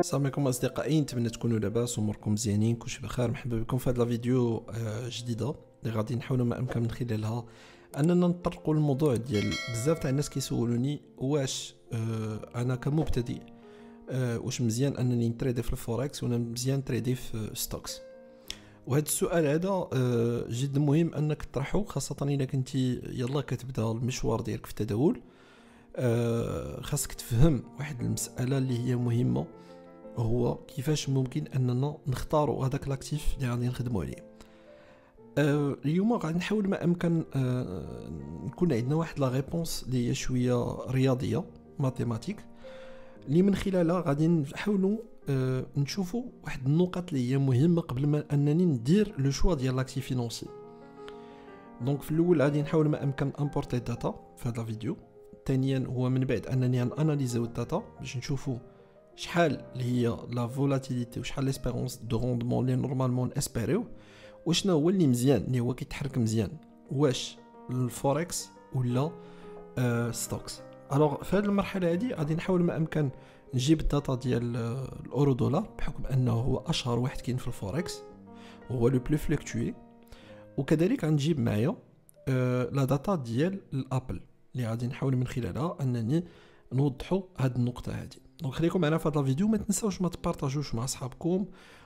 السلام عليكم اصدقائي، نتمنى تكونوا لاباس واموركم مزيانين، كلشي بخير. مرحبا بكم في هذا الفيديو جديده اللي غادي نحاولوا ما امكن من خلالها اننا نطرقوا الموضوع ديال بزاف تاع الناس كيسولوني واش انا كمبتدئ واش مزيان انني نتريدي في الفوركس ولا مزيان نتريدي في ستوكس. وهذا السؤال هذا جد مهم انك تطرحه، خاصه اذا كنتي يلا كتبدا المشوار ديالك في التداول. خاصك تفهم واحد المساله اللي هي مهمه، هو كيفاش ممكن اننا نختاروا هذاك لاكتيف اللي غادي نخدموا عليه. اليوم غادي نحاول ما امكن نكون عندنا واحد لا ريبونس اللي هي شويه رياضيه ماتيماتيك، اللي من خلالها غادي نحاولوا نشوفوا واحد النقط اللي هي مهمه قبل ما انني ندير لو شوا ديال لاكتيف فينونسي. دونك في الاول غادي نحاول ما امكن امبورتي الداتا في هذا الفيديو. ثانيا هو من بعد انني اناليزيو الداتا باش نشوفوا شحال اللي هي لا فولاتيليتي وشحال ليسبيرونس دو روندمون اللي نورمالمون اسبيريو، وشنو هو اللي مزيان اللي هو كيتحرك مزيان، واش الفوركس ولا ستوكس. الوغ في هذه المرحله هذه غادي نحاول ما امكن نجيب الداتا ديال الاورو دولار بحكم انه هو اشهر واحد كاين في الفوركس، هو لو بلو فلكتوي. وكذلك غنجيب معايا لا داتا ديال الابل اللي غادي نحاول من خلالها انني نوضحوا هذه النقطه هذه. دونك خليكم معنا في هذا الفيديو، ما تنساوش ما تبارطاجوش مع اصحابكم،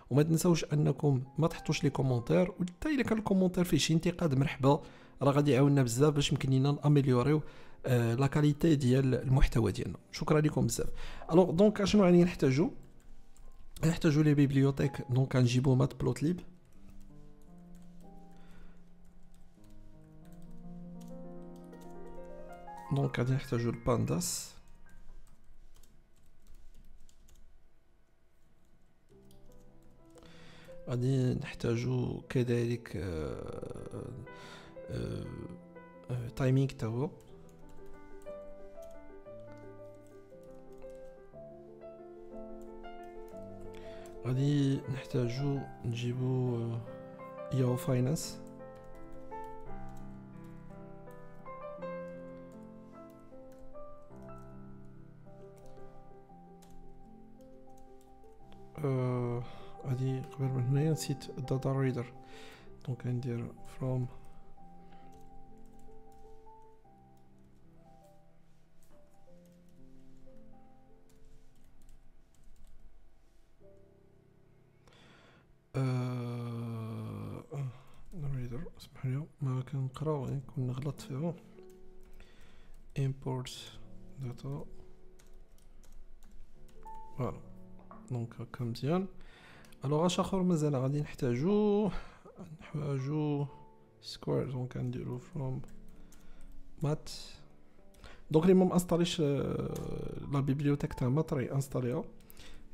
وما تنساوش انكم ما تحطوش لي كومونتير، وحتى الا كان الكومونتير فيه شي انتقاد مرحبا، راه غادي يعاوننا بزاف باش يمكن لينا ناميليوريو لا كاليتي ديال المحتوى ديالنا. شكرا لكم بزاف. الوغ دونك اشنو غادي نحتاجو لي بيبليوتيك. دونك غنجيبو مات بلوتليب، دونك غادي نحتاجو البانداس، غادي نحتاجو كذلك تايمينغ تاهو، غادي نحتاجو نجيبو ياهو فاينانس، غادي قبل من هنايا نسيت الداتا ريدر. دونك غندير فروم ريدر. اسمح لي ما كنقراو غادي نكون نغلط فيها. import data فوالا. دونك هكا مزيان. الوغ اش اخر مازال غادي نحتاجو سكوير. دونك نديرو فروم مات. دونك لي ما انستاليش لا بيبليوتيك تاع مات راهي انستاليها،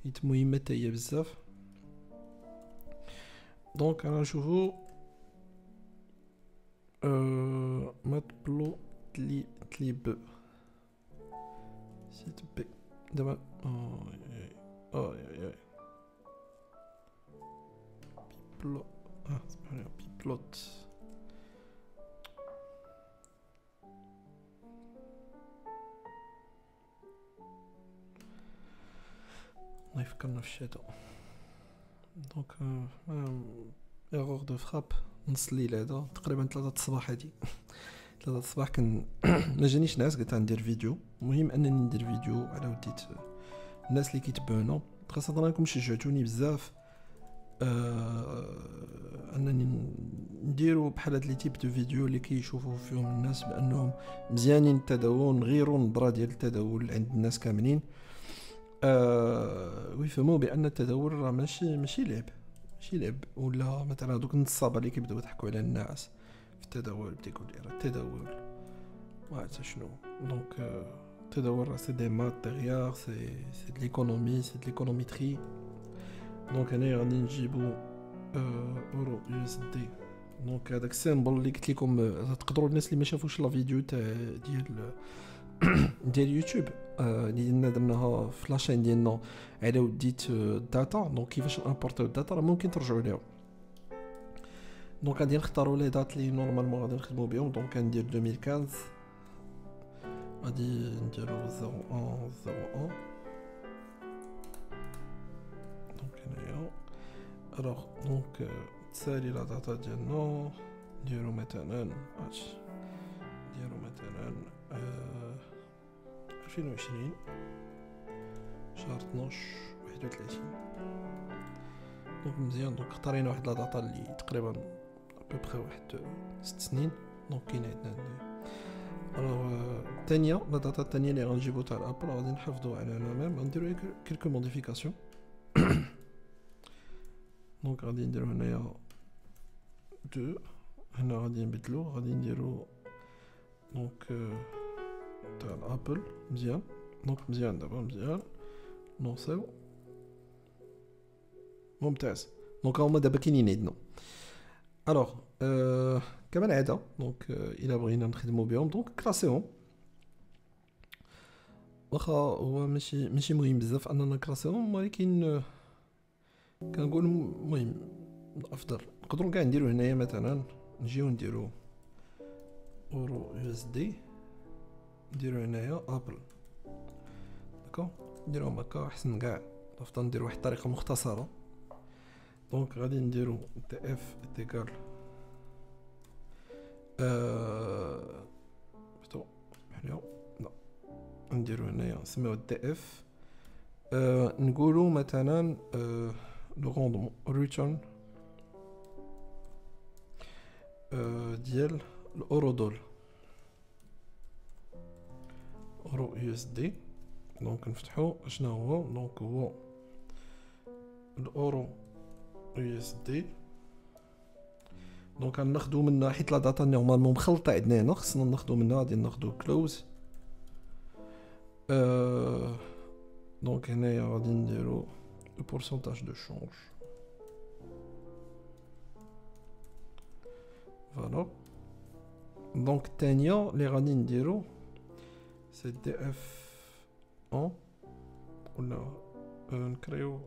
حيت مهمه حتى هي بزاف. دونك انا نشوفو مات بلو تليب سيت بي دابا. بلو اسمعني بلوت. الله يفكرنا في الشتاء. دونك ايغور دو فراب نص الليل هذا تقريبا 3 الصباح. هادي 3 الصباح ما جانيش نعس، قلت ندير فيديو. المهم انني ندير فيديو على وديت الناس اللي كيتبعونا، خاصه راكم شجعتوني بزاف انني نديرو بحال هاد لي تيب دو فيديو اللي كيشوفوا فيهم الناس بانهم مزيانين التداول، نغيروا النظره ديال التداول عند الناس كاملين، ويفهموا بان التداول راه ماشي لعب ولا مثلا دوك النصابه اللي كيبداو يضحكوا على الناس في التداول، بدا يقول لي راه التداول وعرفت شنو. دونك التداول راه سي دي مات ديغيغ، سي دي ليكونومي، سي دي ليكونوميتري. دونك هنا غادي نجيبو اورو يو اس دي. دونك هذاك السيمبل اللي قلت لكم تقدروا الناس اللي ما شافوش لا فيديو تاع ديال يوتيوب اللي درناها في لاشين ديالنا على وديت الداتا. دونك كيفاش نامبورتيو الداتا راه ممكن ترجعوا ليها. دونك غادي نختاروا لي دات اللي نورمالمون غادي نخدموا بهم. دونك ندير 2015 غادي نديرو 01 01 دونك هنايا الوغ دونك تسالي لا داتا ديالنا نديرو مثلا نديرو مثلا 2020 شهر 12 31. دونك مزيان. دونك اختارينا واحد لا داتا اللي تقريبا ابوبخي واحد 6 سنين. دونك كاين عندنا الوغ الثانيه لا داتا الثانيه اللي غنجيبو تاع الابل غادي نحافظو على لا ميم غنديرو كلكو موديفيكاسيون. دونك غادي نديرو هنايا 2 هنا غادي نبدلو غادي نديرو دونك تاع الابل مزيان. دونك مزيان دابا مزيان نوصيو ممتاز. دونك هما دابا كاينين عندنا الوغ كما العاده. دونك الا بغينا نخدمو بهم دونك كلاسيهم واخا هو ماشي مهم بزاف اننا نكلاسيهم ولكن كنقول المهم الافضل نقدروا كاع نديرو هنايا مثلا نجيو نديرو اورو يو اس دي نديرو هنايا ابل داكو نديروهم هكا احسن كاع. الافضل نديرو واحد الطريقه مختصره. دونك غادي نديرو تي اف تيكال بتو بحاليا لا نديرو هنايا نسميوه تي اف نقولو مثلا لو روندمون ريتيرن ديال الاورو دول اورو يو اس دي. دونك نفتحو شنو هو. دونك هو الاورو يو اس دي. دونك غناخدو منها حيت لا داتا نورمالمون مخلطه عندنا هنا خصنا ناخدو منها غادي ناخدو كلوز. دونك هنايا غادي نديرو لو بورسونتاج دو شونج فوالا. دونك الثانيه اللي غادي نديرو سي دي اف ان ولا نكريو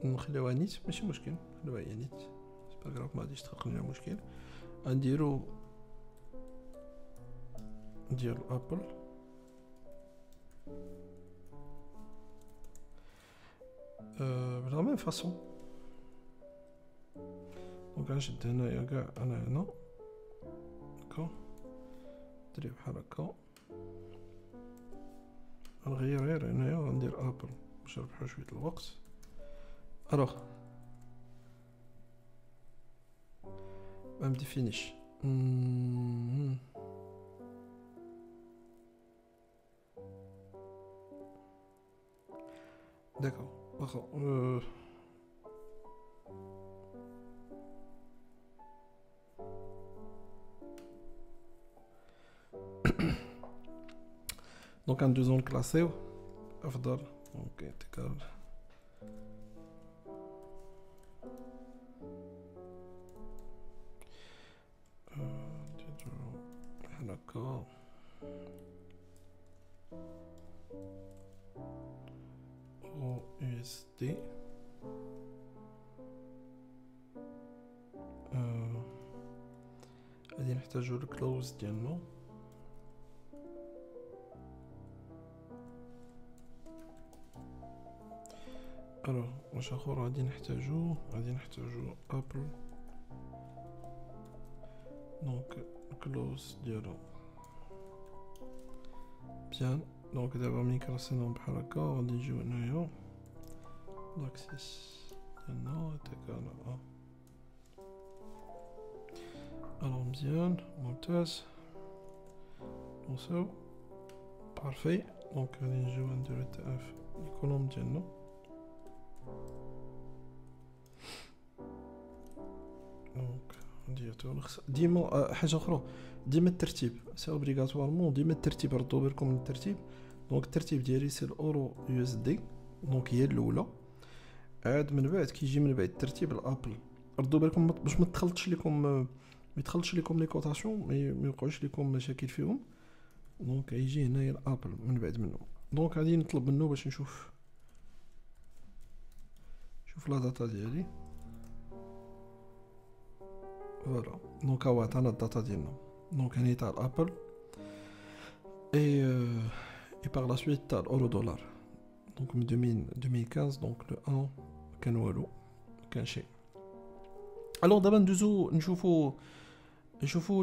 نخليوها نيت ماشي مشكل نخليوها هي نيت سي با غراف ما غاديش تخلق لنا مشكل. غنديرو ديال ابل بلا ميم فاصون. دونك غنشد هنايا كاع انا هنا هكا ندير بحال هكا غنغير غير هنايا غندير ابل باش نربحو شويه الوقت. الوغ مام ديفينيش داكو واخا دونك ندوزو نكلاسيو افضل. دونك تكال هكا او يو اس دي غادي نحتاجو الكلوز ديالنا. الو واش اخر غادي نحتاجو ابل. دونك كلوز ديالو بيان. دونك دابا ملي كراسيناهم بحال هكا غادي نجيو هنايا لاكسيس ديالنا تاكانا الو مزيان ممتاز نوصلو بارفي. دونك غادي نجيو نديرو تي اف الكولوم ديالنا دونك ديالو ديما حاجه اخرى ديما الترتيب سي اوبليغاتوارمون ديما الترتيب ردوا بالكم من الترتيب. دونك الترتيب ديالي سي الاورو يو اس دي دونك هي الاولى عاد من بعد كيجي من بعد الترتيب الابل. ردوا بالكم باش ما تخلطش لكم لي كوطاسيون ما يوقعوش لكم مشاكل فيهم. دونك يجي هنايا الابل من بعد منه. دونك غادي نطلب منه باش نشوف لا داتا ديالي فوالا. دونك هو عطانا الداتا ديالنا. دونك هنا تاع الابل اي باغ لا سويت تاع الاورو دولار. دونك من 2015 دونك لو 1 كان والو كان شيء. الوغ دابا ندوزو نشوفو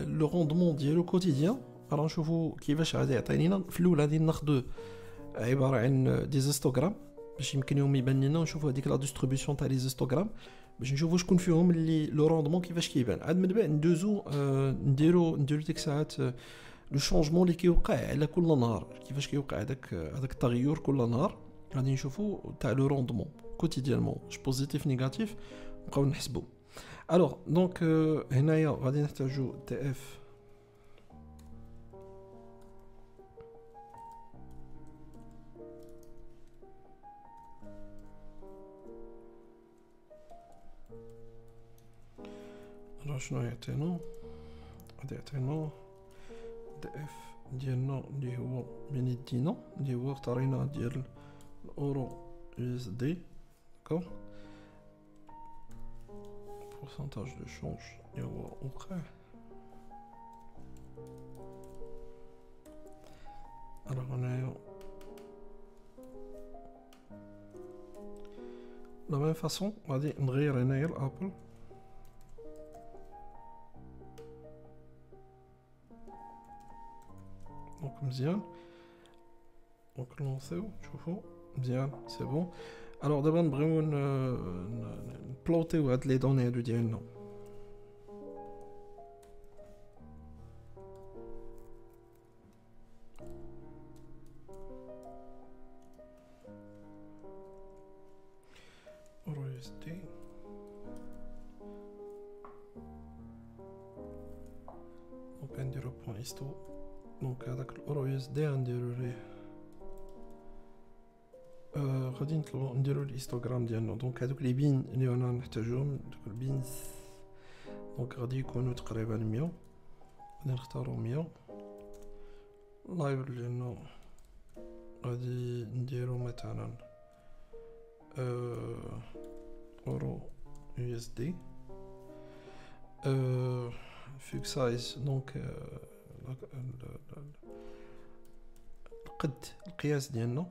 لو روندمون ديالو كوتيديان. راه نشوفو كيفاش غادي يعطينينا. في الاول غادي ناخذ عباره عن دي زيستوغرام باش يمكن لهم يبان لنا، نشوفو هذيك لا ديستريبيوشن تاع لي زيستوغرام باش نشوفو شكون فيهم اللي لو روندمون كيفاش كيبان. عاد من بعد ندوزو نديرو ديك الساعات لو شونجمون اللي كيوقع على كل نهار، كيفاش كيوقع هذاك التغير كل نهار. غادي نشوفو تاع لو روندمون كوتيديانمون واش بوزيتيف نيجاتيف نبقاو نحسبو. الوغ دونك هنايا غادي نحتاجو تي اف راه شنو يعطينا. غادي يعطينا دي اف ديالنا اللي هو بين يدينا اللي هو اختارينا ديال الاورو يو اس دي داكوغ. pourcentage de change اللي هو وقع. راه هنايا لا ميم فاصون غادي نغير هنايا الابل دونك مزيان. دونك لونسيو شوفو مزيان سي بون. الوغ دابا نبغيو نبلوطيو هاد لي دوني هادو ديالنا. اورو اس دي دونك نديرو بوان هيستو. دونك هذاك الاورو اس دي غنديرو ليه غادي نطلبو نديرو الهيستوغرام ديالنا. دونك هادوك لي بين اللي انا نحتاجوهم دوك البينز دونك غادي يكونوا تقريبا 100. غادي نختارو 100. اللايبر ديالنا غادي نديرو مثلا اورو يو اس دي فيك سايز دونك القياس ديالنا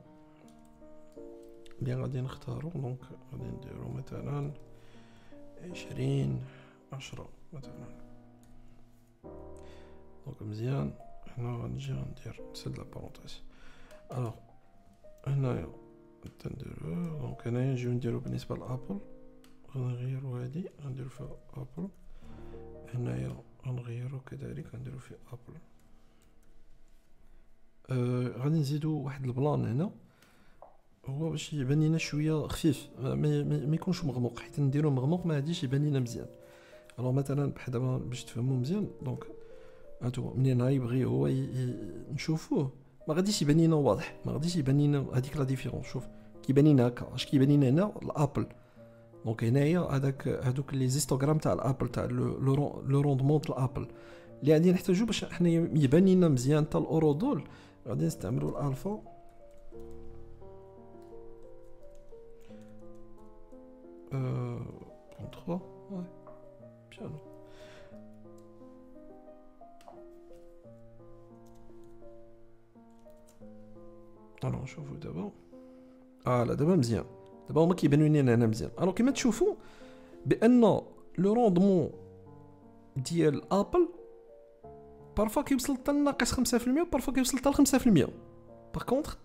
اللي غادي نختارو. دونك غادي نديرو مثلا 20 10 مثلا. دونك مزيان. هنا غنجي غندير نسد لا بارونتيز. الوغ هنايا تنديرو دونك هنايا نجيو نديرو بالنسبه لابل غنغيرو هادي غنديرو فيها ابل. هنايا غنغيرو كذلك غنديرو فيه ابل. غادي نزيدو واحد البلان هنا هو باش يبان لينا شويه خفيف ما يكونش مغموق، حيت نديرو مغموق ما غاديش يبان لينا مزيان. الوغ مثلا بحال دابا باش تفهموا مزيان دونك هانتوما منين يبغي هو نشوفوه ما غاديش يبان لينا واضح، ما غاديش يبان لينا هذيك لا ديفيرونس. شوف كيبان لينا هكا اش كيبان لينا هنا الابل. دونك هنايا هادوك لي زيستوغرام تاع الابل تاع لو روندمون تاع الابل اللي غادي نحتاجو باش حنا يبان لينا مزيان تاع الاورو دول. غادي نستعملوا الالفا بون 3 ouais bien. الو نشوفوا دابا لا دابا مزيان. دابا هما كيبانوا لينا هنا مزيان. الو كما تشوفوا بان لو روندمون ديال ابل بارفا كيوصل حتى ناقص 5% وبارفا كيوصل حتى ل 5%. باغ كونطخ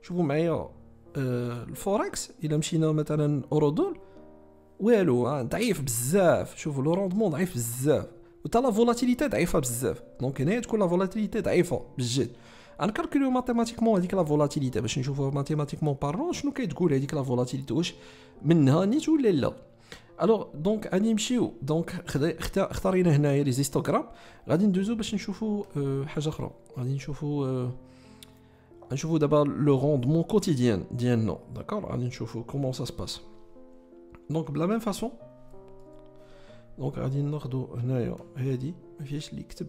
شوفوا معايا الفوركس الا مشينا مثلا اورو دول والو ضعيف بزاف. شوفوا لو روندمون ضعيف بزاف وتا لا فولاتيليتي ضعيفه بزاف. دونك هنايا تكون لا فولاتيليتي ضعيفه بالجد. نكالكوليو ماتيماتيكمون هذيك لا فولاتيليتي باش نشوفوا ماتيماتيكمون بارلون شنو كتقول هذيك لا فولاتيليتي، واش منها نيت ولا لا. الوغ دونك غادي نمشيو دونك اختارينا هنايا لي زيستوغرام. غادي ندوزو باش نشوفوا حاجه اخرى. غادي نشوفوا دابا لو روندمون كوتيديان ديالنا داكور. غادي نشوفوا كومون سا سباس. دونك بلا ميم فاصون دونك غادي ناخذوا هنايا هادي ما فيهاش اللي يكتب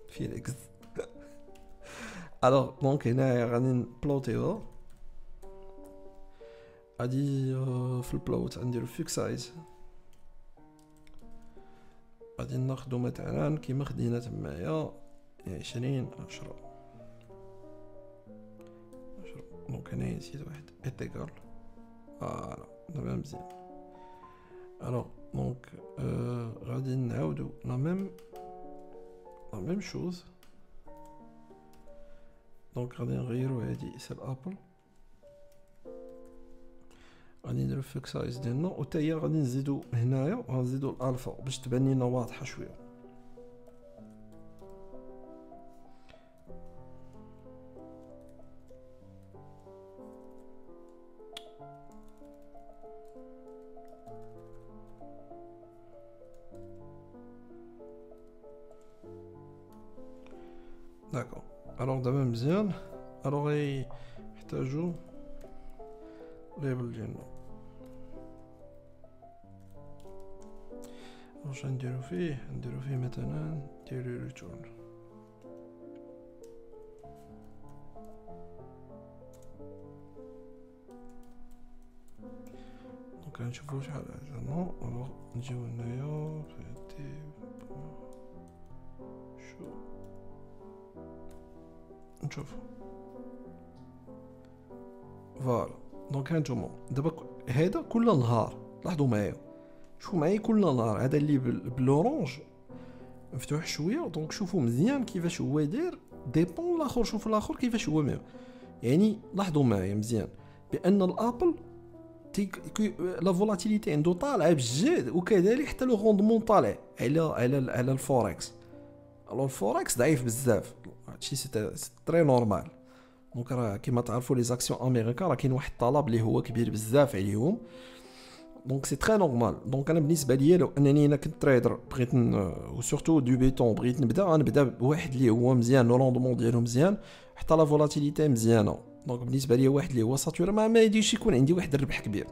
فيه الاكس. الوغ دونك هنايا غادي نبلوطيوها. غادي في البلوت نديرو فيك سايز. غادي ناخذوا مثلا كيما خدينا تمايا 20 10. دونك هنايا نسيت واحد انتيغرال فوالا دابا مزيان. الوغ دونك غادي نعاودو لا ميم شوز. دونك غادي نغيرو هادي سي الابل، غادي نديرو فيك سايز ديالنا، و حتى هي غادي نزيدو هنايا غنزيدو الالفا باش تبان لينا واضحه شويه. داكور الوغ دابا مزيان. الوغ يحتاجو ليبل ديالنا، واش نديرو فيه؟ نديرو فيه مثلا ديرو ريتورن. دونك غنشوفو شحال عندنا. الوغ نجيو هنايا فهادي شو نشوفو فوالا. دونك هانتوما دابا هذا كل نهار لاحظوا معايا، شوفوا معايا كل نهار هذا اللي بالاورانج مفتوح شويه. دونك شوفوا مزيان كيفاش هو داير ديبون الاخر، شوفوا الاخر كيفاش هو يعني لاحظوا معايا مزيان بان الابل لا فولاتيليتي عنده طالعه بجد، وكذلك حتى لو روندمون طالع على الفوركس. الو الفوركس ضعيف بزاف، هادشي سي تري نورمال. دونك راه كيما تعرفوا لي زاكسيون امريكا راه كاين واحد الطلب اللي هو كبير بزاف عليهم، دونك سي تري نورمال. دونك انا بالنسبه ليا لو انني انا كنت تريدر بغيت وسورتو دو بيتون بغيت نبدا بواحد اللي هو مزيان، لو روندمون ديالو مزيان، حتى لا فولاتيليتي مزيانه. دونك بالنسبه ليا واحد اللي هو ساتوري ما يديش يكون عندي واحد الربح كبير.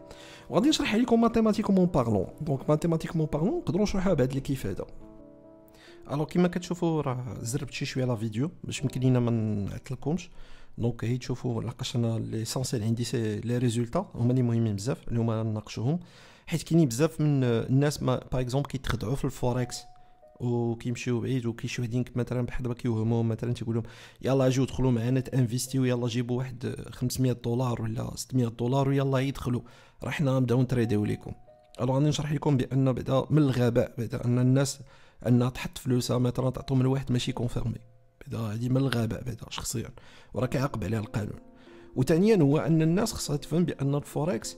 وغادي نشرح لكم ماتيماتيكمون بارلون. دونك ماتيماتيكمون بارلون نقدروا نشرحوها بهذا الكيف هذا. الو كيما كتشوفوا راه زربت شويه لا فيديو باش يمكن لينا ما نعطلكمش. دونك هي تشوفوا لقاش انا ليسونسيال عندي سي لي ريزولطا هما اللي مهمين بزاف اللي هما نناقشوهم، حيت كاينين بزاف من الناس ما باغ اكزومبل كيتخدعوا في الفوركس وكيمشيو بعيد، وكي وحدين مثلا بحال دابا كيوهموهم مثلا تيقول لهم يلا اجيو دخلوا معنا تانفيستيو، يلا جيبوا واحد $500 ولا $600 ويلا يدخلوا راه حنا نبداو نتريديو لكم. الو غادي نشرح لكم بان بعدا من الغباء بعدا ان الناس انها تحط فلوسها مثلا تعطيهم لواحد ماشي كونفيرمي، بعدا هذه من الغباء بعدا شخصيا، وراه كيعاقب عليها القانون. وثانيا هو ان الناس خصها تفهم بان الفوركس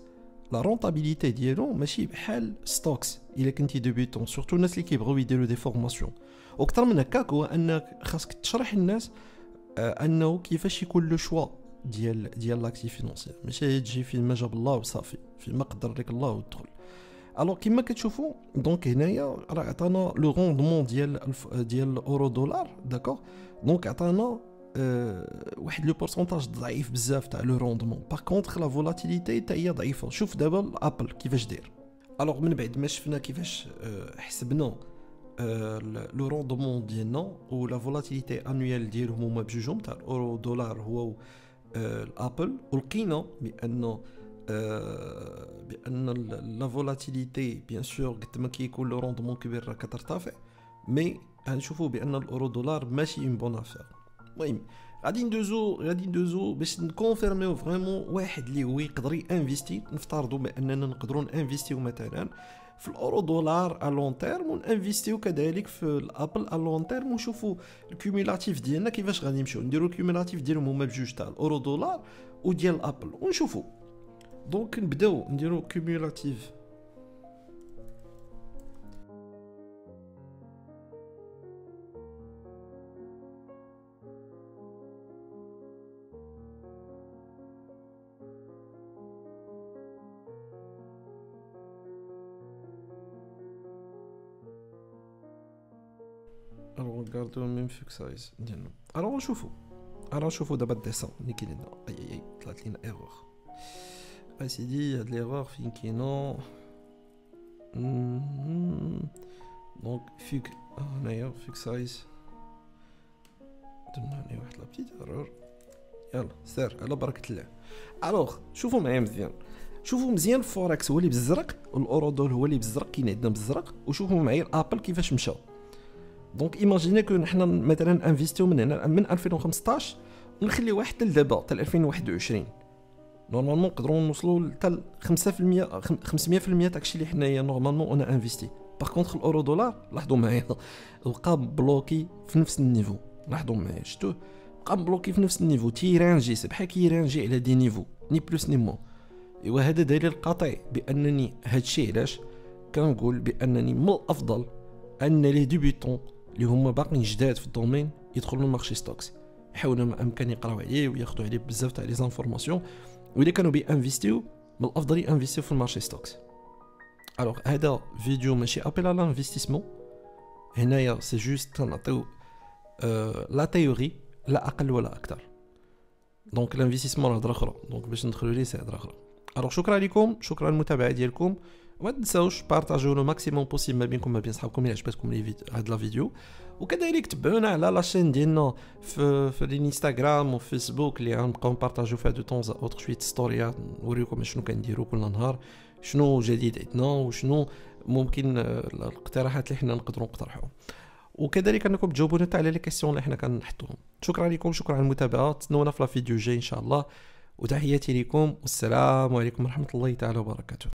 لا رونطابيليتي ديالو ماشي بحال ستوكس الا كنتي ديبيتون، سورتو الناس اللي كيبغيو يديروا دي فورماسيون. واكثر من هكاك هو انك خاصك تشرح للناس انه كيفاش يكون لو شوا ديال لاكتيف فينونسيير، ماشي تجي فين ما جاب الله وصافي فين ما قدر لك الله ودخل. الو كيما كتشوفوا دونك هنايا راه عطانا لو روندمون ديال الاورو دولار داكوغ. دونك عطانا واحد لو بورسونتاج ضعيف بزاف تاع لو روندمون. باغ كونطخ لا فولاتيليتي حتى هي ضعيفه. شوف دابا الابل كيفاش داير. الوغ من بعد ما شفنا كيفاش حسبنا لو روندمون ديالنا و لا فولاتيليتي انويال ديالهم هما بجوجهم تاع الاورو دولار هو الابل، ولقينا بان لا فولاتيليتي بيان سور قد ما كيكون لو روندمون كبير راه كترتفع، مي غنشوفوا بان الاورو دولار ماشي اون بون افير. المهم غادي ندوزو باش نكونفيرميو فريمون واحد اللي هو يقدر ينفيستي. نفترضوا باننا نقدروا ننفيستيو مثلا في الاورو دولار ا لون تيرم، وننفيستيو كذلك في الابل ا لون تيرم، ونشوفوا الكوميلاتيف ديالنا كيفاش غادي نمشيو نديروا الكوميلاتيف ديالهم هما بجوج تاع الاورو دولار وديال الابل ونشوفوا. دونك نبداو نديرو كوميلاتيف. الو نغاردو ميم فيك سايز ديالنا. الو نشوفو دابا الديسان اللي كاين لنا. اي طلعت لينا ايرور اسيدي. هاد ليرور فين كاينه؟ دونك فيك هنايا فيك سايز درنا هنا واحد لا بتيت ايرور. يلا سير على بركه الله. الوغ شوفوا معايا مزيان، شوفوا مزيان الفوركس هو اللي بالزرق والاورو دول هو اللي بالزرق، كاين عندنا بالزرق. وشوفوا معايا الابل كيفاش مشى. دونك ايماجيني كون حنا مثلا انفيستيو من هنا من 2015 ونخليوها حتى لدابا حتى 2021. نورمالمون نقدروا نوصلوا حتى 5% 500% داكشي اللي حنايا نورمالمون انا انفيستي. باغ كونطخ الاورو دولار لاحظوا معايا بقى بلوكي في نفس النيفو. لاحظوا معايا شفتوه بقى بلوكي في نفس النيفو، تيرانجي سي بحال كيرانجي على دي نيفو ني بلوس ني مون. ايوا هذا دليل قاطع بانني هادشي علاش كنقول بانني من الافضل ان لي ديبيتون اللي هما باقيين جداد في الدومين يدخلوا المارشي ستوكس، يحاولوا ما امكن يقراو عليه وياخذوا عليه بزاف تاع لي زانفورماسيون، واذا كانوا بينفيستيو من الافضل ينفيستيو في المارشي ستوكس. الوغ هذا فيديو ماشي ابيل على انفستيسمون، هنايا سي جوست تنعطيو لا تيوري لا اقل ولا اكثر. دونك الانفستيسمون هضره اخرى، دونك باش ندخلوا ليه سي هضره اخرى. الوغ شكرا لكم، شكرا للمتابعه ديالكم، وما تنساوش بارطاجيو لو ماكسيموم بوسيبل ما بينكم ما بين صحابكم الى عجبتكم هاد لا فيديو، وكذلك تبعونا على لاشين ديالنا في الانستغرام وفيسبوك اللي غنبقاو نبارطاجيو فيها دو طون اوتر شويه ستوريات نوريكم شنو كنديروا كل نهار، شنو جديد عندنا وشنو ممكن الاقتراحات اللي حنا نقدروا نقترحوها، وكذلك انكم تجاوبونا حتى على لي كيسيون اللي حنا كنحطوهم. شكرا لكم، شكرا على المتابعه، تسناونا في لا فيديو الجاي ان شاء الله، وتحياتي لكم والسلام عليكم ورحمه الله تعالى وبركاته.